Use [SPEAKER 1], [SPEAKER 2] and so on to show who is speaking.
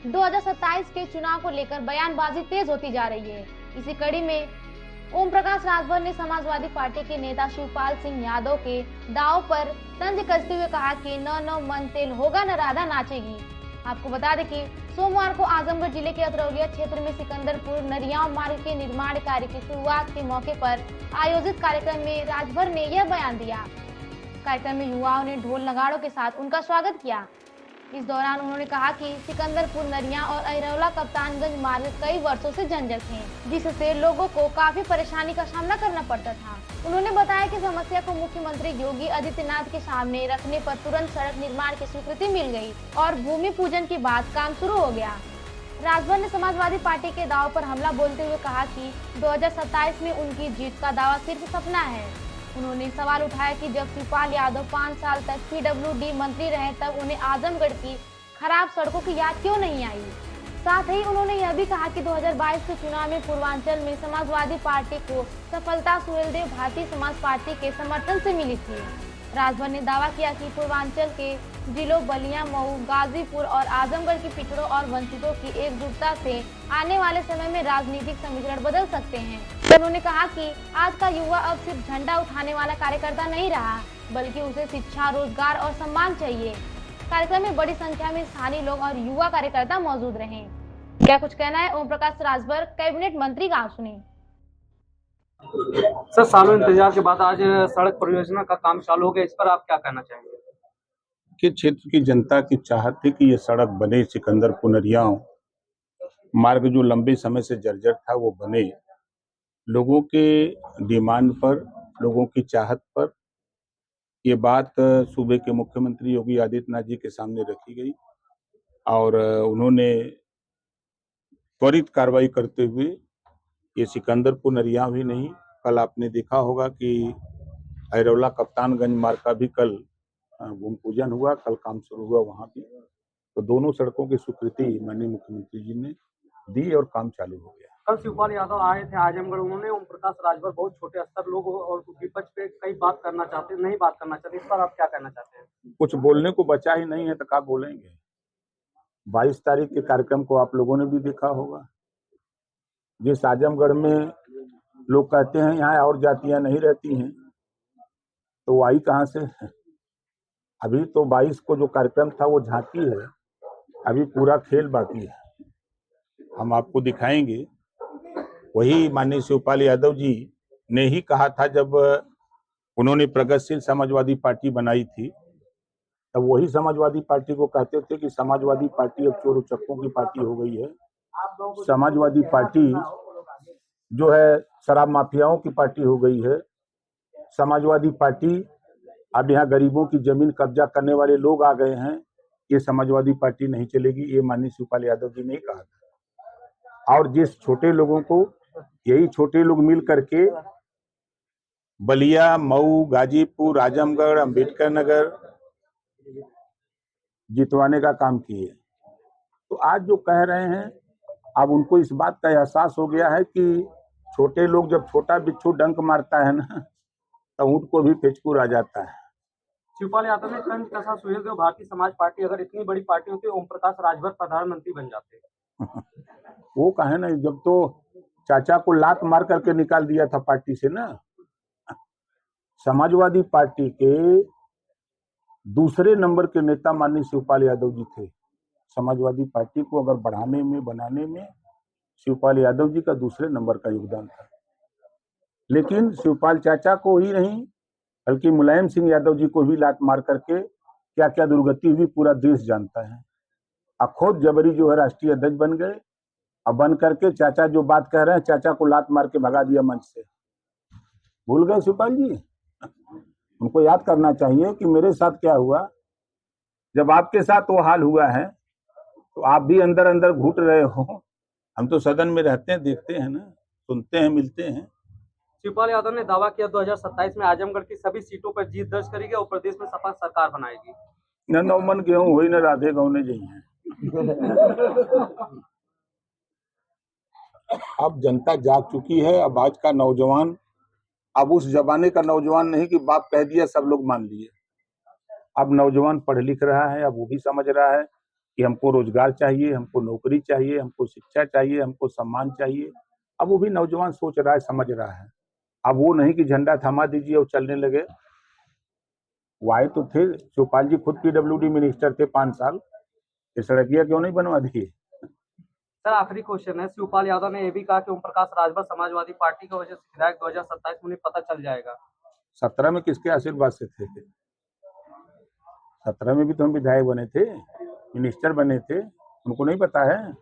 [SPEAKER 1] 2027 के चुनाव को लेकर बयानबाजी तेज होती जा रही है। इसी कड़ी में ओम प्रकाश राजभर ने समाजवादी पार्टी के नेता शिवपाल सिंह यादव के दाव पर तंज कसते हुए कहा कि न मन तेल होगा न राधा नाचेगी। आपको बता दें कि सोमवार को आजमगढ़ जिले के अतरौलिया क्षेत्र में सिकंदरपुर नरियाव मार्ग के निर्माण कार्य की शुरुआत के मौके पर आयोजित कार्यक्रम में राजभर ने यह बयान दिया। कार्यक्रम में युवाओं ने ढोल नगाड़ों के साथ उनका स्वागत किया। इस दौरान उन्होंने कहा कि सिकंदरपुर नरिया और अहिरौला कप्तानगंज मार्ग कई वर्षों से जर्जर थे, जिससे लोगों को काफी परेशानी का सामना करना पड़ता था। उन्होंने बताया कि समस्या को मुख्यमंत्री योगी आदित्यनाथ के सामने रखने पर तुरंत सड़क निर्माण की स्वीकृति मिल गई और भूमि पूजन के बाद काम शुरू हो गया। राजभर ने समाजवादी पार्टी के दाव पर हमला बोलते हुए कहा कि 2027 में उनकी जीत का दावा सिर्फ सपना है। उन्होंने सवाल उठाया कि जब शिवपाल यादव 5 साल तक PWD मंत्री रहे तब उन्हें आजमगढ़ की खराब सड़कों की याद क्यों नहीं आई। साथ ही उन्होंने यह भी कहा कि 2022 के चुनाव में पूर्वांचल में समाजवादी पार्टी को सफलता सुहेलदेव भारतीय समाज पार्टी के समर्थन से मिली थी। राजभर ने दावा किया कि पूर्वांचल के जिलों बलिया, मऊ, गाजीपुर और आजमगढ़ की पिछड़ों और वंचितों की एकजुटता से आने वाले समय में राजनीतिक समीकरण बदल सकते हैं। उन्होंने कहा कि आज का युवा अब सिर्फ झंडा उठाने वाला कार्यकर्ता नहीं रहा, बल्कि उसे शिक्षा, रोजगार और सम्मान चाहिए। कार्यक्रम में बड़ी संख्या में स्थानीय लोग और युवा कार्यकर्ता मौजूद रहे। क्या कुछ कहना है ओम प्रकाश राजभर कैबिनेट मंत्री का, आप सुनिए।
[SPEAKER 2] सर, सालों इंतजार के बाद आज सड़क परियोजना का काम चालू हो गया, इस पर आप क्या कहना चाहेंगे?
[SPEAKER 3] कि क्षेत्र की जनता की चाहत थी कि ये सड़क बने, सिकंदरपुर नरियाव मार्ग जो लंबे समय से जर्जर था वो बने। लोगों के डिमांड पर, लोगों की चाहत पर ये बात सूबे के मुख्यमंत्री योगी आदित्यनाथ जी के सामने रखी गई और उन्होंने त्वरित कार्रवाई करते हुए ये सिकंदरपुर नरियाव ही नहीं, कल आपने देखा होगा कि अहिरौला कप्तानगंज मार्ग का भी कल भूमि पूजन हुआ, कल काम शुरू हुआ वहां भी। तो दोनों सड़कों की स्वीकृति माननीय मुख्यमंत्री जी ने दी और काम चालू हो गया।
[SPEAKER 2] कल शिवपाल यादव आए थे आजमगढ़, उन्होंने ओम प्रकाश राजभर बहुत छोटे स्तर लोग और विपक्ष पे कई बात करना चाहते, नहीं बात करना चाहते, इस पर आप क्या कहना चाहते हैं?
[SPEAKER 3] कुछ बोलने को बचा ही नहीं है तो क्या बोलेंगे। 22 तारीख के कार्यक्रम को आप लोगों ने भी देखा होगा। जिस आजमगढ़ में लोग कहते हैं यहाँ और जातियां नहीं रहती हैं, तो वो आई कहाँ से? अभी तो 22 को जो कार्यक्रम था वो झांकी है, अभी पूरा खेल बाकी है। हम आपको दिखाएंगे। वही माननीय शिवपाल यादव जी ने ही कहा था जब उन्होंने प्रगतिशील समाजवादी पार्टी बनाई थी, तब वही समाजवादी पार्टी को कहते थे कि समाजवादी पार्टी अब चोर उचक्कों की पार्टी हो गई है। समाजवादी पार्टी जो है शराब माफियाओं की पार्टी हो गई है। समाजवादी पार्टी अब यहाँ गरीबों की जमीन कब्जा करने वाले लोग आ गए हैं। ये समाजवादी पार्टी नहीं चलेगी, ये माननीय शिवपाल यादव जी ने कहा था। और जिस छोटे लोगों को, यही छोटे लोग मिल करके बलिया, मऊ, गाजीपुर, आजमगढ़, अंबेडकर नगर जितवाने का काम किए। तो आज जो कह रहे हैं, अब उनको इस बात का एहसास हो गया है कि छोटे लोग जब छोटा बिच्छू डंक मारता है ना, तो ऊंट को भी फेचकूर आ जाता है।
[SPEAKER 2] शिवपाल यादव ने तंज कसा सुहेलदेव भारतीय समाज पार्टी, अगर इतनी बड़ी पार्टी होती ओम प्रकाश राजभर प्रधानमंत्री बन जाते।
[SPEAKER 3] वो कहे ना, जब तो चाचा को लात मार करके निकाल दिया था पार्टी से ना। समाजवादी पार्टी के दूसरे नंबर के नेता माननीय शिवपाल यादव जी थे। समाजवादी पार्टी को अगर बढ़ाने में, बनाने में शिवपाल यादव जी का दूसरे नंबर का योगदान था। लेकिन शिवपाल चाचा को ही नहीं, बल्कि मुलायम सिंह यादव जी को भी लात मार करके क्या क्या दुर्गति हुई पूरा देश जानता है। अब खुद जबरी जो है राष्ट्रीय अध्यक्ष बन गए। अब बन करके चाचा जो बात कह रहे हैं, चाचा को लात मार के भगा दिया मंच से। भूल गए शिवपाल जी? उनको याद करना चाहिए कि मेरे साथ क्या हुआ। जब आपके साथ वो हाल हुआ है तो आप भी अंदर अंदर घुट रहे हो। हम तो सदन में रहते हैं, देखते हैं ना, सुनते हैं, मिलते हैं।
[SPEAKER 2] शिवपाल यादव ने दावा किया 2027 में आजमगढ़ की सभी सीटों पर जीत दर्ज करेगी और प्रदेश में सपा सरकार बनाएगी।
[SPEAKER 3] न नौमन गेहूं हुई न राधे गौने जई हैं। अब जनता जाग चुकी है। अब आज का नौजवान अब उस जमाने का नौजवान नहीं कि बाप कह दिया सब लोग मान लिए। अब नौजवान पढ़ लिख रहा है, अब वो भी समझ रहा है कि हमको रोजगार चाहिए, हमको नौकरी चाहिए, हमको शिक्षा चाहिए, हमको सम्मान चाहिए। अब वो भी नौजवान सोच रहा है, समझ रहा है। अब वो नहीं कि झंडा थमा दीजिए और चलने लगे। वो आए तो थे, शिवपाल जी खुद PWD मिनिस्टर थे 5 साल, ये सड़किया क्यों नहीं बनवा दी?
[SPEAKER 2] सर आखिरी क्वेश्चन है, शिवपाल यादव ने यह भी कहा कि ओम प्रकाश राजभर समाजवादी पार्टी की वजह से विधायक 2027 में उन्हें पता चल जाएगा।
[SPEAKER 3] 17 में किसके आशीर्वाद से थे? 17 में भी तो हम विधायक बने थे, मिनिस्टर बने थे, उनको नहीं पता है?